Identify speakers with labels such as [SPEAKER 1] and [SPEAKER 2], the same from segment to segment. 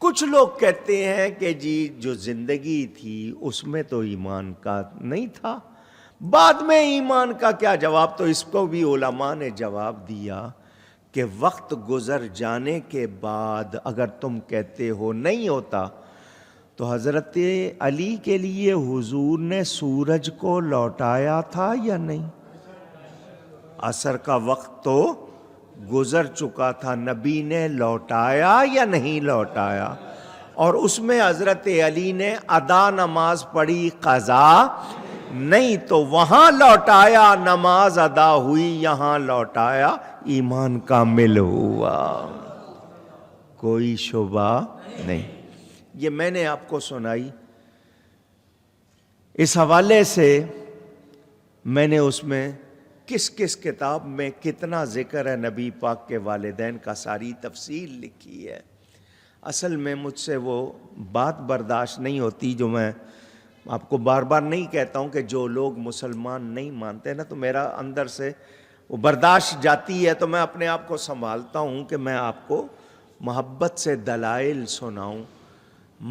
[SPEAKER 1] کچھ لوگ کہتے ہیں کہ جی جو زندگی تھی اس میں تو ایمان کا نہیں تھا، بعد میں ایمان کا کیا جواب؟ تو اس کو بھی علماء نے جواب دیا کہ وقت گزر جانے کے بعد اگر تم کہتے ہو نہیں ہوتا تو حضرت علی کے لیے حضور نے سورج کو لوٹایا تھا یا نہیں؟ عصر کا وقت تو گزر چکا تھا، نبی نے لوٹایا یا نہیں لوٹایا؟ اور اس میں حضرت علی نے ادا نماز پڑھی، قضا نہیں، تو وہاں لوٹایا نماز ادا ہوئی، یہاں لوٹایا ایمان کامل ہوا، کوئی شبہ نہیں۔ یہ میں نے آپ کو سنائی، اس حوالے سے میں نے اس میں کس کس کتاب میں کتنا ذکر ہے نبی پاک کے والدین کا ساری تفصیل لکھی ہے۔ اصل میں مجھ سے وہ بات برداشت نہیں ہوتی جو میں آپ کو بار بار نہیں کہتا ہوں کہ جو لوگ مسلمان نہیں مانتے نا، تو میرا اندر سے وہ برداشت جاتی ہے، تو میں اپنے آپ کو سنبھالتا ہوں کہ میں آپ کو محبت سے دلائل سناؤں،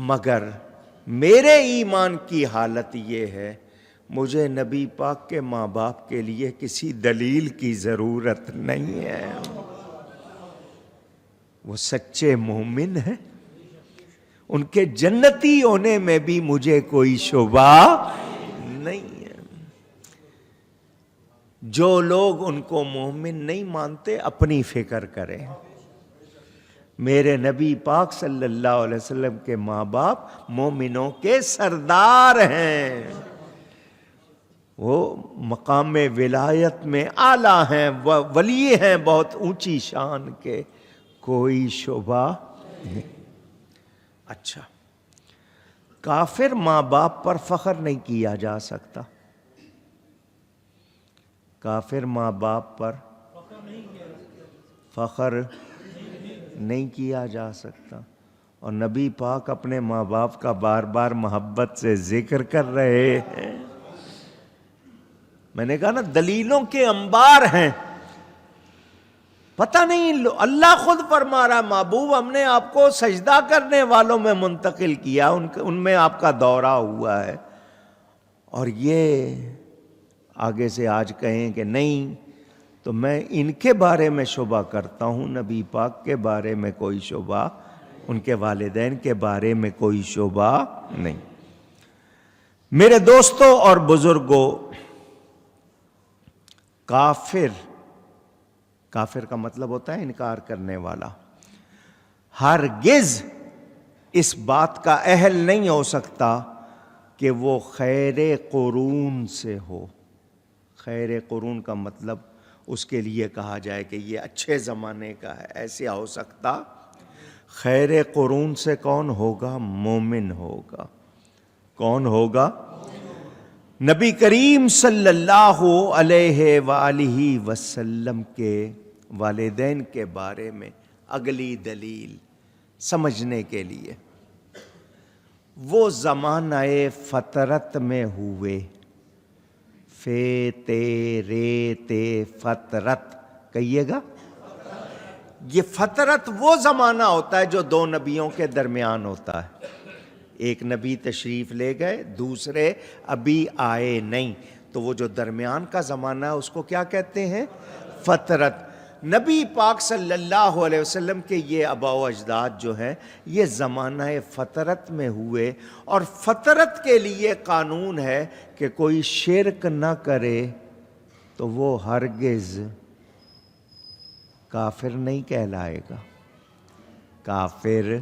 [SPEAKER 1] مگر میرے ایمان کی حالت یہ ہے مجھے نبی پاک کے ماں باپ کے لیے کسی دلیل کی ضرورت نہیں ہے، وہ سچے مومن ہیں، ان کے جنتی ہونے میں بھی مجھے کوئی شبہ نہیں ہے۔ جو لوگ ان کو مومن نہیں مانتے اپنی فکر کریں، میرے نبی پاک صلی اللہ علیہ وسلم کے ماں باپ مومنوں کے سردار ہیں، وہ مقام ولایت میں اعلیٰ ہیں، ولی ہیں بہت اونچی شان کے، کوئی شبہ نہیں۔ اچھا، کافر ماں باپ پر فخر نہیں کیا جا سکتا، کافر ماں باپ پر فخر نہیں کیا جا سکتا، اور نبی پاک اپنے ماں باپ کا بار بار محبت سے ذکر کر رہے ہیں۔ میں نے کہا نا دلیلوں کے انبار ہیں، پتہ نہیں، اللہ خود فرما رہا محبوب ہم نے آپ کو سجدہ کرنے والوں میں منتقل کیا، ان میں آپ کا دورہ ہوا ہے، اور یہ آگے سے آج کہیں کہ نہیں تو میں ان کے بارے میں شبہ کرتا ہوں، نبی پاک کے بارے میں کوئی شبہ، ان کے والدین کے بارے میں کوئی شبہ نہیں۔ میرے دوستوں اور بزرگوں، کافر کا مطلب ہوتا ہے انکار کرنے والا، ہرگز اس بات کا اہل نہیں ہو سکتا کہ وہ خیر قرون سے ہو۔ خیر قرون کا مطلب اس کے لیے کہا جائے کہ یہ اچھے زمانے کا ہے، ایسے ہو سکتا؟ خیر قرون سے کون ہوگا؟ مومن ہوگا۔ کون ہوگا؟ نبی کریم صلی اللہ علیہ وآلہ وسلم کے والدین کے بارے میں اگلی دلیل سمجھنے کے لیے، وہ زمانہ فطرت میں ہوئے، فطرت کہیے گا، یہ فطرت وہ زمانہ ہوتا ہے جو دو نبیوں کے درمیان ہوتا ہے، ایک نبی تشریف لے گئے، دوسرے ابھی آئے نہیں، تو وہ جو درمیان کا زمانہ ہے اس کو کیا کہتے ہیں؟ فطرت۔ نبی پاک صلی اللہ علیہ وسلم کے یہ آباء و اجداد جو ہیں یہ زمانہ فطرت میں ہوئے، اور فطرت کے لیے قانون ہے کہ کوئی شرک نہ کرے تو وہ ہرگز کافر نہیں کہلائے گا، کافر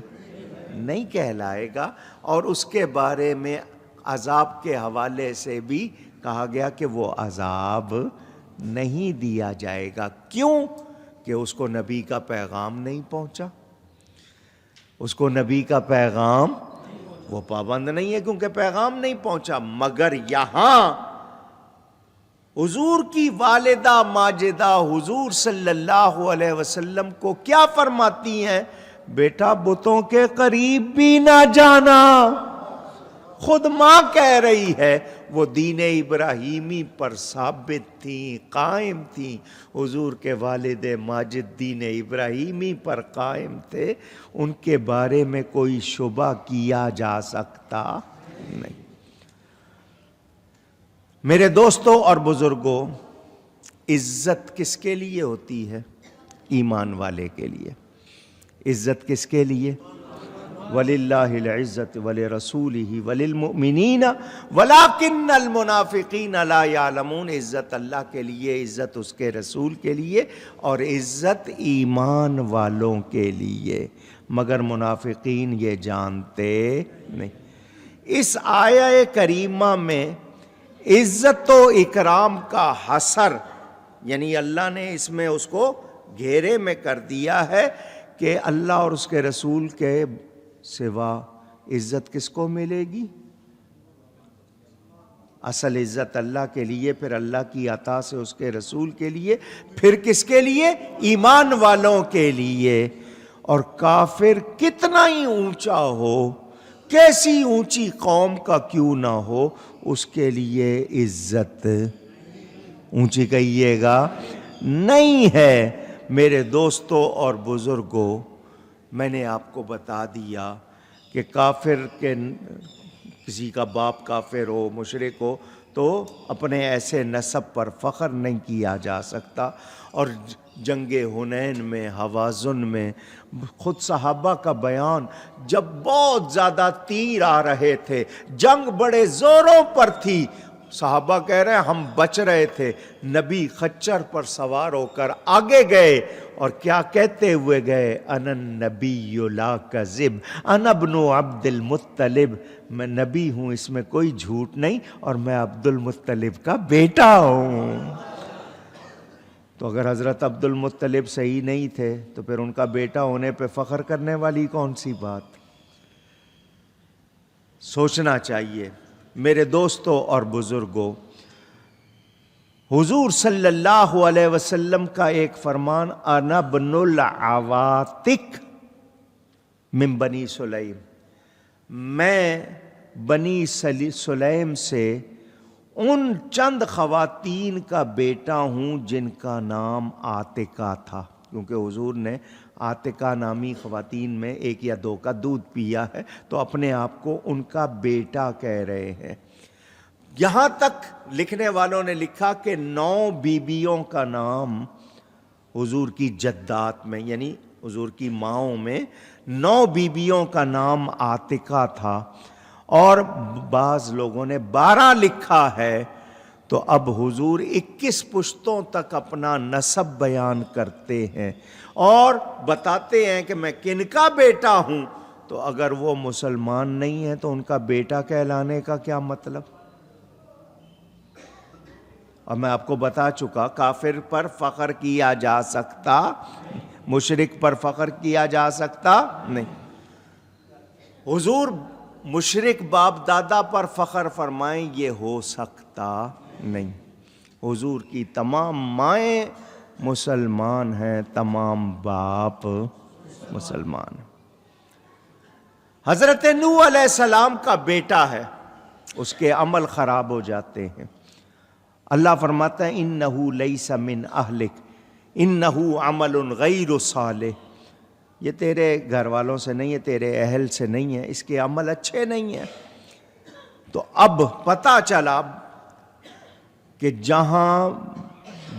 [SPEAKER 1] نہیں کہلائے گا۔ اور اس کے بارے میں عذاب کے حوالے سے بھی کہا گیا کہ وہ عذاب نہیں دیا جائے گا۔ کیوں؟ کہ اس کو نبی کا پیغام نہیں پہنچا، اس کو نبی کا پیغام، وہ پابند نہیں ہے کیونکہ پیغام نہیں پہنچا۔ مگر یہاں حضور کی والدہ ماجدہ حضور صلی اللہ علیہ وسلم کو کیا فرماتی ہیں؟ بیٹا بتوں کے قریب بھی نہ جانا، خود ماں کہہ رہی ہے وہ دین ابراہیمی پر ثابت تھیں، قائم تھیں۔ حضور کے والد ماجد دین ابراہیمی پر قائم تھے، ان کے بارے میں کوئی شبہ کیا جا سکتا نہیں۔ میرے دوستوں اور بزرگوں، عزت کس کے لیے ہوتی ہے؟ ایمان والے کے لیے۔ عزت کس کے لیے؟ وَلِلَّهِ الْعِزَّةُ وَلِرَسُولِهِ وَلِلْمُؤْمِنِينَ وَلَكِنَّ الْمُنَافِقِينَ لَا يَعْلَمُونَ۔ عزت اللہ کے لیے، عزت اس کے رسول کے لیے، اور عزت ایمان والوں کے لیے، مگر منافقین یہ جانتے نہیں۔ اس آیہ کریمہ میں عزت و اکرام کا حصر، یعنی اللہ نے اس میں اس کو گھیرے میں کر دیا ہے کہ اللہ اور اس کے رسول کے سوا عزت کس کو ملے گی؟ اصل عزت اللہ کے لیے، پھر اللہ کی عطا سے اس کے رسول کے لیے، پھر کس کے لیے؟ ایمان والوں کے لیے۔ اور کافر کتنا ہی اونچا ہو، کیسی اونچی قوم کا کیوں نہ ہو، اس کے لیے عزت اونچی کہیے گا نہیں ہے۔ میرے دوستوں اور بزرگوں، میں نے آپ کو بتا دیا کہ کافر کے کسی کا باپ کافر ہو، مشرک ہو، تو اپنے ایسے نسب پر فخر نہیں کیا جا سکتا۔ اور جنگ حنین میں، حوازن میں، خود صحابہ کا بیان، جب بہت زیادہ تیر آ رہے تھے، جنگ بڑے زوروں پر تھی، صحابہ کہہ رہے ہیں ہم بچ رہے تھے، نبی خچر پر سوار ہو کر آگے گئے، اور کیا کہتے ہوئے گئے؟ انا النبی لا کذب، انا ابن عبد المطلب، میں نبی ہوں، اس میں کوئی جھوٹ نہیں، اور میں عبد المطلب کا بیٹا ہوں۔ تو اگر حضرت عبد المطلب صحیح نہیں تھے تو پھر ان کا بیٹا ہونے پہ فخر کرنے والی کون سی بات؟ سوچنا چاہیے۔ میرے دوستوں اور بزرگوں، حضور صلی اللہ علیہ وسلم کا ایک فرمان، انا ابن العواتق من بنی سلیم، میں بنی سلیم سے ان چند خواتین کا بیٹا ہوں جن کا نام عاتقہ تھا، کیونکہ حضور نے عاتقہ نامی خواتین میں ایک یا دو کا دودھ پیا ہے، تو اپنے آپ کو ان کا بیٹا کہہ رہے ہیں۔ یہاں تک لکھنے والوں نے لکھا کہ 9 بیویوں کا نام حضور کی جدات میں، یعنی حضور کی ماؤں میں 9 بیویوں کا نام عاتقہ تھا، اور بعض لوگوں نے 12 لکھا ہے۔ تو اب حضور 21 پشتوں تک اپنا نسب بیان کرتے ہیں اور بتاتے ہیں کہ میں کن کا بیٹا ہوں۔ تو اگر وہ مسلمان نہیں ہے تو ان کا بیٹا کہلانے کا کیا مطلب؟ اور میں آپ کو بتا چکا، کافر پر فخر کیا جا سکتا، مشرک پر فخر کیا جا سکتا نہیں۔ حضور مشرک باپ دادا پر فخر فرمائیں، یہ ہو سکتا نہیں۔ حضور کی تمام مائیں مسلمان ہیں، تمام باپ مسلمان ہیں۔ حضرت نوح علیہ السلام کا بیٹا ہے، اس کے عمل خراب ہو جاتے ہیں۔ اللہ فرماتا ہے انہو لیس من اہلک انہو عمل غیر صالح، یہ تیرے گھر والوں سے نہیں ہے، تیرے اہل سے نہیں ہے، اس کے عمل اچھے نہیں ہیں۔ تو اب پتہ چلا کہ جہاں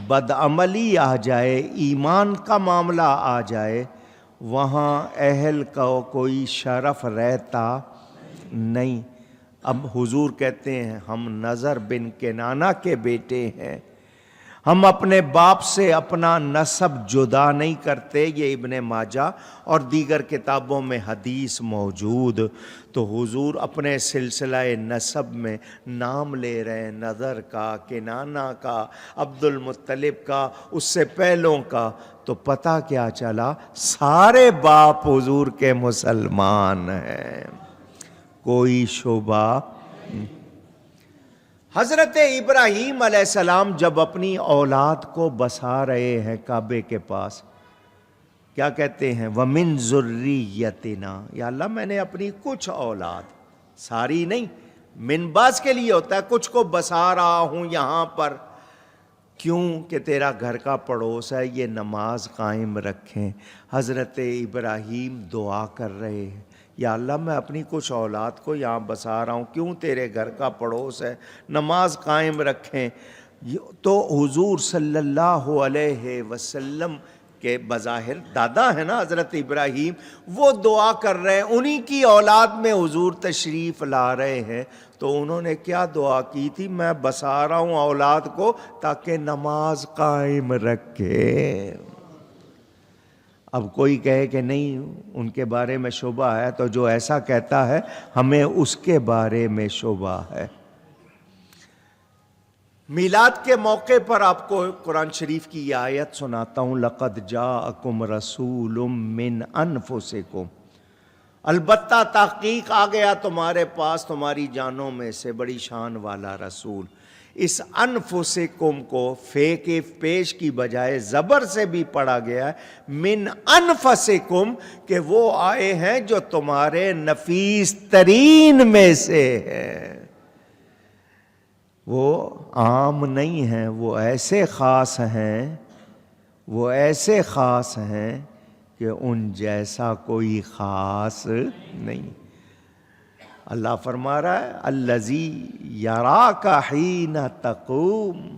[SPEAKER 1] بدعملی آ جائے، ایمان کا معاملہ آ جائے، وہاں اہل کا کوئی شرف رہتا نہیں۔ اب حضور کہتے ہیں ہم نضر بن کنانہ کے بیٹے ہیں، ہم اپنے باپ سے اپنا نسب جدا نہیں کرتے، یہ ابن ماجہ اور دیگر کتابوں میں حدیث موجود۔ تو حضور اپنے سلسلہ نسب میں نام لے رہے ہیں، نضر کا، کنانہ کا، عبد المطلب کا، اس سے پہلوں کا۔ تو پتہ کیا چلا؟ سارے باپ حضور کے مسلمان ہیں، کوئی شبہ نہیں۔ حضرت ابراہیم علیہ السلام جب اپنی اولاد کو بسا رہے ہیں کعبے کے پاس، کیا کہتے ہیں؟ وَمِن ذُرِّيَّتِنَا، یا اللہ میں نے اپنی کچھ اولاد، ساری نہیں، من بعض کے لیے ہوتا ہے کچھ کو بسا رہا ہوں یہاں پر، کیوں کہ تیرا گھر کا پڑوس ہے، یہ نماز قائم رکھیں۔ حضرت ابراہیم دعا کر رہے ہیں، یا اللہ میں اپنی کچھ اولاد کو یہاں بسا رہا ہوں، کیوں تیرے گھر کا پڑوس ہے، نماز قائم رکھیں۔ تو حضور صلی اللہ علیہ وسلم کے بظاہر دادا ہے نا حضرت ابراہیم، وہ دعا کر رہے ہیں، انہی کی اولاد میں حضور تشریف لا رہے ہیں۔ تو انہوں نے کیا دعا کی تھی؟ میں بسا رہا ہوں اولاد کو تاکہ نماز قائم رکھے۔ اب کوئی کہے کہ نہیں ان کے بارے میں شبہ ہے، تو جو ایسا کہتا ہے ہمیں اس کے بارے میں شبہ ہے۔ میلاد کے موقع پر آپ کو قرآن شریف کی یہ آیت سناتا ہوں، لَقَدْ جَاءَكُمْ رَسُولٌ مِّنْ أَنفُسِكُمْ، البتہ تحقیق آ گیا تمہارے پاس تمہاری جانوں میں سے بڑی شان والا رسول۔ اس انفسکم کو فے کے پیش کی بجائے زبر سے بھی پڑھا گیا ہے، من انفسکم، کہ وہ آئے ہیں جو تمہارے نفیس ترین میں سے ہے۔ وہ عام نہیں ہیں، وہ ایسے خاص ہیں، وہ ایسے خاص ہیں کہ ان جیسا کوئی خاص نہیں۔ اللہ فرما رہا ہے الذی یراک حین تقوم،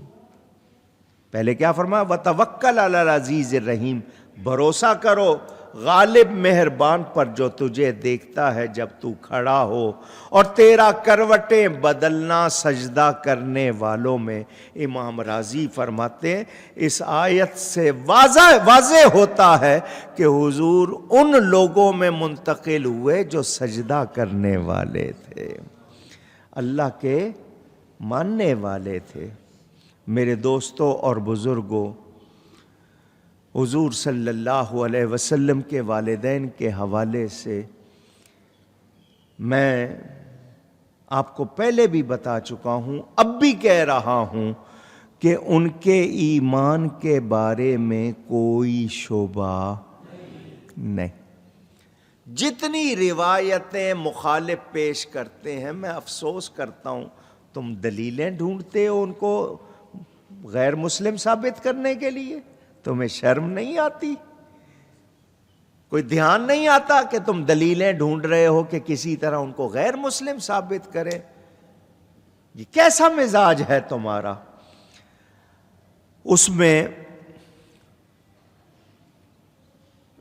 [SPEAKER 1] پہلے کیا فرمایا؟ وتوکل علی العزیز الرحیم، بھروسہ کرو غالب مہربان پر جو تجھے دیکھتا ہے جب تو کھڑا ہو، اور تیرا کروٹیں بدلنا سجدہ کرنے والوں میں۔ امام راضی فرماتے ہیں اس آیت سے واضح ہوتا ہے کہ حضور ان لوگوں میں منتقل ہوئے جو سجدہ کرنے والے تھے، اللہ کے ماننے والے تھے۔ میرے دوستوں اور بزرگوں، حضور صلی اللہ علیہ وسلم کے والدین کے حوالے سے میں آپ کو پہلے بھی بتا چکا ہوں، اب بھی کہہ رہا ہوں کہ ان کے ایمان کے بارے میں کوئی شبہ نہیں۔ جتنی روایتیں مخالف پیش کرتے ہیں، میں افسوس کرتا ہوں تم دلیلیں ڈھونڈتے ہو ان کو غیر مسلم ثابت کرنے کے لیے، تمہیں شرم نہیں آتی؟ کوئی دھیان نہیں آتا کہ تم دلیلیں ڈھونڈ رہے ہو کہ کسی طرح ان کو غیر مسلم ثابت کرے؟ یہ کیسا مزاج ہے تمہارا؟ اس میں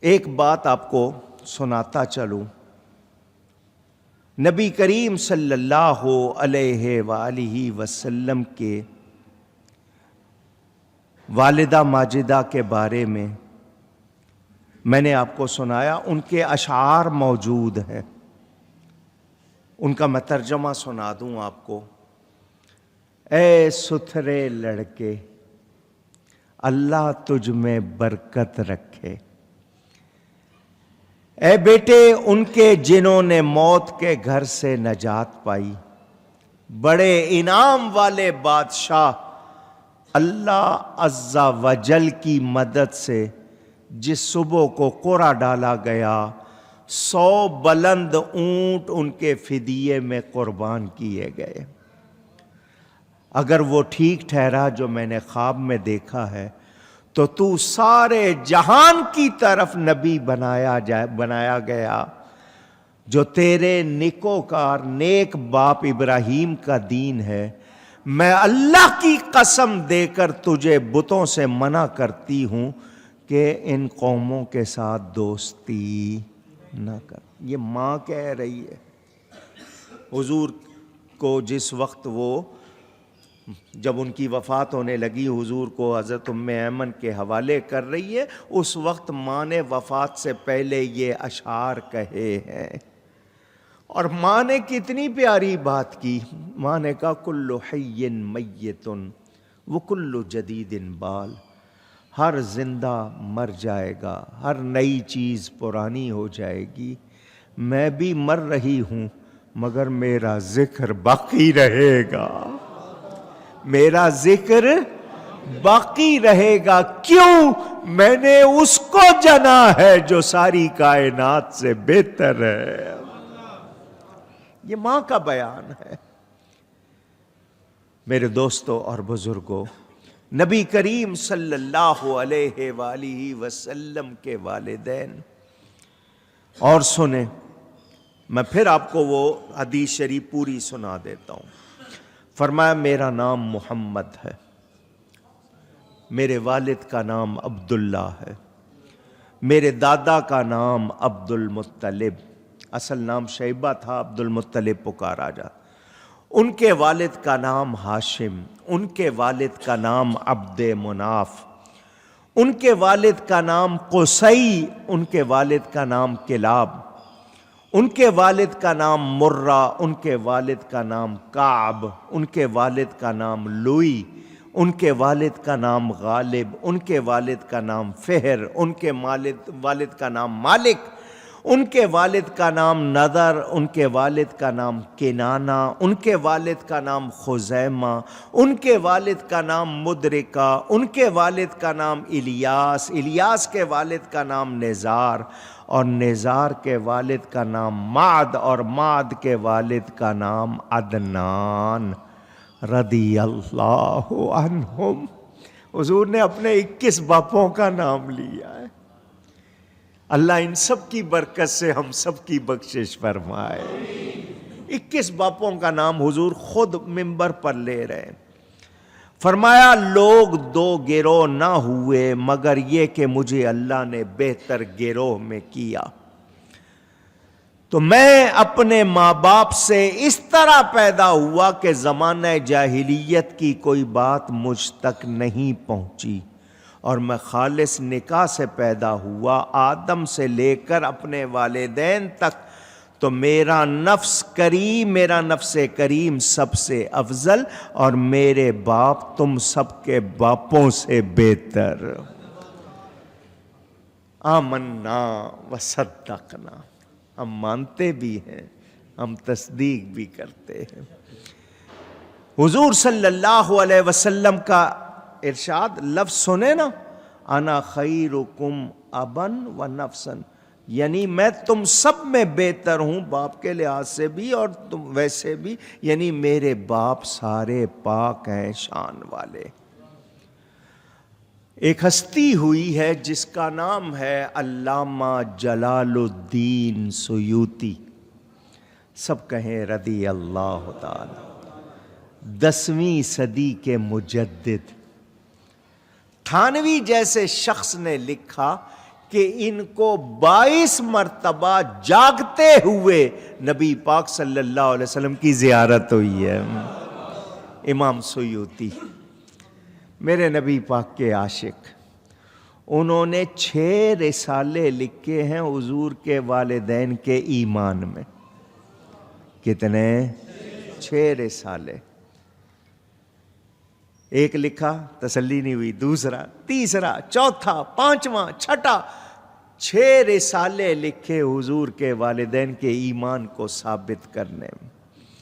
[SPEAKER 1] ایک بات آپ کو سناتا چلوں، نبی کریم صلی اللہ علیہ وآلہ وسلم کے والدہ ماجدہ کے بارے میں نے آپ کو سنایا، ان کے اشعار موجود ہیں، ان کا میں ترجمہ سنا دوں آپ کو۔ اے ستھرے لڑکے، اللہ تجھ میں برکت رکھے۔ اے بیٹے ان کے جنہوں نے موت کے گھر سے نجات پائی، بڑے انعام والے بادشاہ اللہ عز و جل کی مدد سے جس صبح کو قرعہ ڈالا گیا، 100 بلند اونٹ ان کے فدیے میں قربان کیے گئے۔ اگر وہ ٹھیک ٹھہرا جو میں نے خواب میں دیکھا ہے، تو تو سارے جہان کی طرف نبی بنایا گیا۔ جو تیرے نیکوکار نیک باپ ابراہیم کا دین ہے، میں اللہ کی قسم دے کر تجھے بتوں سے منع کرتی ہوں کہ ان قوموں کے ساتھ دوستی نہ کر۔ یہ ماں کہہ رہی ہے حضور کو، جس وقت وہ جب ان کی وفات ہونے لگی، حضور کو حضرت ام ایمن کے حوالے کر رہی ہے، اس وقت ماں نے وفات سے پہلے یہ اشعار کہے ہیں۔ اور ماں نے کتنی پیاری بات کی، ماں نے کہا کل حی میت وکل جدید بال، ہر زندہ مر جائے گا، ہر نئی چیز پرانی ہو جائے گی، میں بھی مر رہی ہوں مگر میرا ذکر باقی رہے گا، میرا ذکر باقی رہے گا۔ کیوں؟ میں نے اس کو جنا ہے جو ساری کائنات سے بہتر ہے۔ یہ ماں کا بیان ہے۔ میرے دوستوں اور بزرگوں، نبی کریم صلی اللہ علیہ وآلہ وسلم کے والدین، اور سنیں، میں پھر آپ کو وہ حدیث شریف پوری سنا دیتا ہوں۔ فرمایا میرا نام محمد ہے، میرے والد کا نام عبداللہ ہے، میرے دادا کا نام عبد المطلب، اصل نام شیبہ تھا، عبد المطلب پکارا جاتا، ان کے والد کا نام ہاشم، ان کے والد کا نام عبد مناف، ان کے والد کا نام قصی، ان کے والد کا نام کلاب، ان کے والد کا نام مرہ، ان کے والد کا نام کعب، ان کے والد کا نام لوئی، ان کے والد کا نام غالب، ان کے والد کا نام فہر، ان کے والد کا نام مالک، ان کے والد کا نام نضر، ان کے والد کا نام کنانہ، ان کے والد کا نام خزیمہ، ان کے والد کا نام مدرکہ، ان کے والد کا نام الیاس، الیاس کے والد کا نام نزار، اور نزار کے والد کا نام معد، اور معد کے والد کا نام عدنان رضی اللہ عنہم۔ حضور نے اپنے 21 باپوں کا نام لیا ہے۔ اللہ ان سب کی برکت سے ہم سب کی بخشش فرمائے۔ 21 باپوں کا نام حضور خود منبر پر لے رہے ہیں۔ فرمایا لوگ دو گروہ نہ ہوئے مگر یہ کہ مجھے اللہ نے بہتر گروہ میں کیا، تو میں اپنے ماں باپ سے اس طرح پیدا ہوا کہ زمانہ جاہلیت کی کوئی بات مجھ تک نہیں پہنچی، اور میں خالص نکاح سے پیدا ہوا، آدم سے لے کر اپنے والدین تک، تو میرا نفس کریم سب سے افضل، اور میرے باپ تم سب کے باپوں سے بہتر۔ آمنا وصدقنا، ہم مانتے بھی ہیں، ہم تصدیق بھی کرتے ہیں۔ حضور صلی اللہ علیہ وسلم کا ارشاد، لفظ سنے نا، انا خیرکم ابا و نفسا، یعنی میں تم سب میں بہتر ہوں، باپ کے لحاظ سے بھی اور تم ویسے بھی، یعنی میرے باپ سارے پاک ہیں، شان والے۔ ایک ہستی ہوئی ہے جس کا نام ہے علامہ جلال الدین سیوطی، سب کہیں رضی اللہ تعالی، 10ویں صدی کے مجدد۔ تھانوی جیسے شخص نے لکھا کہ ان کو 22 مرتبہ جاگتے ہوئے نبی پاک صلی اللہ علیہ وسلم کی زیارت ہوئی ہے۔ امام سیوطی میرے نبی پاک کے عاشق، انہوں نے 6 رسالے لکھے ہیں حضور کے والدین کے ایمان میں۔ کتنے؟ 6 رسالے۔ ایک لکھا، تسلی نہیں ہوئی، دوسرا، تیسرا، چوتھا، 5واں، 6واں، 6 رسالے لکھے حضور کے والدین کے ایمان کو ثابت کرنے میں۔